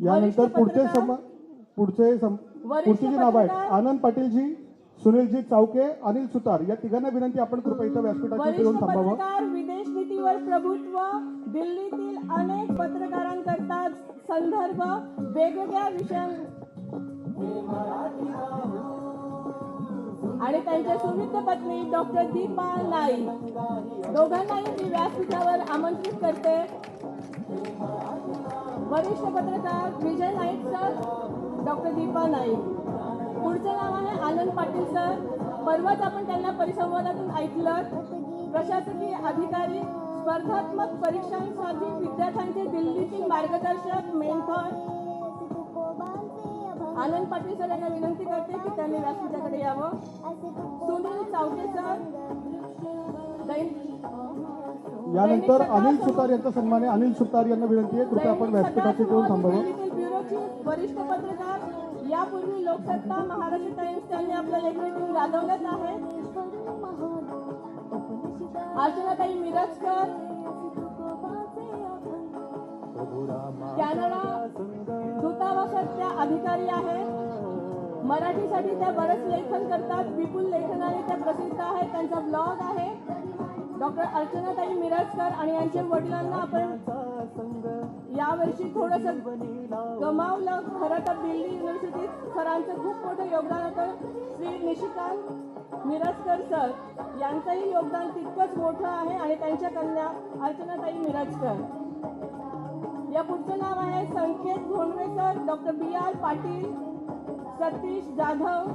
यानंतर पुढची जी नाव आहेत आनंद पाटीलजी, सुनीलजी चावके, अनिल सुतार या तिघांना विनंती आपण कृपया इथं व्यासपीठावर येऊन थांबावं. पत्रकार विदेश नीतीवर प्रभुत्व दिल्लीतील अनेक पत्रकारांकरता संदर्भ वेगवेगळ्या विषयां आणि त्यांच्या सुविद्य पत्नी डॉक्टर दीपा नाईक दोघांनाही मी व्यासपीठावर आमंत्रित करते. वरिष्ठ पत्रकार विजय नाईक सर, डॉक्टर दीपा नाईक. पुढचं नाव आहे आनंद पाटील सर. परवाच आपण त्यांना परिसंवादातून ऐकलं. प्रशासकीय अधिकारी, स्पर्धात्मक परीक्षांसाठी विद्यार्थ्यांचे दिल्लीतील मार्गदर्शक मेंथॉर. आनंद पाटील सर यांना विनंती करते की त्यांनी व्यासपीठाकडे यावं. सुनील चावके सर. यानंतर अनिल सुतार यांचा सन्मान आहे. अनिल सुतार यांना विनंती आहे कृपया आपण व्यासपीठाचे येऊन थांबावं. ब्युरो चीफ वरिष्ठ पत्रकार. यापूर्वी लोकसत्ता, महाराष्ट्र टाइम्स त्यांनी आपल्या लेखणीतून गाजवलंच आहे. अर्चनाताई मिरजकर. कॅनडा दूतावासात त्या अधिकारी आहेत. मराठीसाठी त्या बरंच लेखन करतात. विपुल लेखनाने त्या प्रसिद्ध आहेत. त्यांचा ब्लॉग आहे. डॉक्टर अर्चनाताई मिरजकर आणि यांच्या वडिलांना आपण यावर्षी थोडंसं गमावलं. खरं तर दिल्ली युनिव्हर्सिटीत सरांचं खूप मोठं योगदान होतं. श्री निशिकांत मिरजकर सर यांचंही योगदान तितकंच मोठं आहे आणि त्यांच्या कन्या अर्चनाताई मिरजकर. या पुढचं नाव आहे Sanket Ghonwe sir, doctor BR Patil, Satish Jadhav.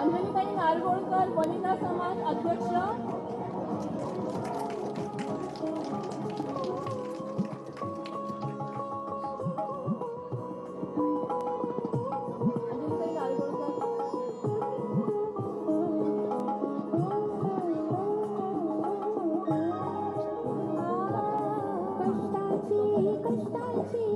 अंजलीताई नारगोळकर, वनिता समाज अध्यक्ष. कष्टाची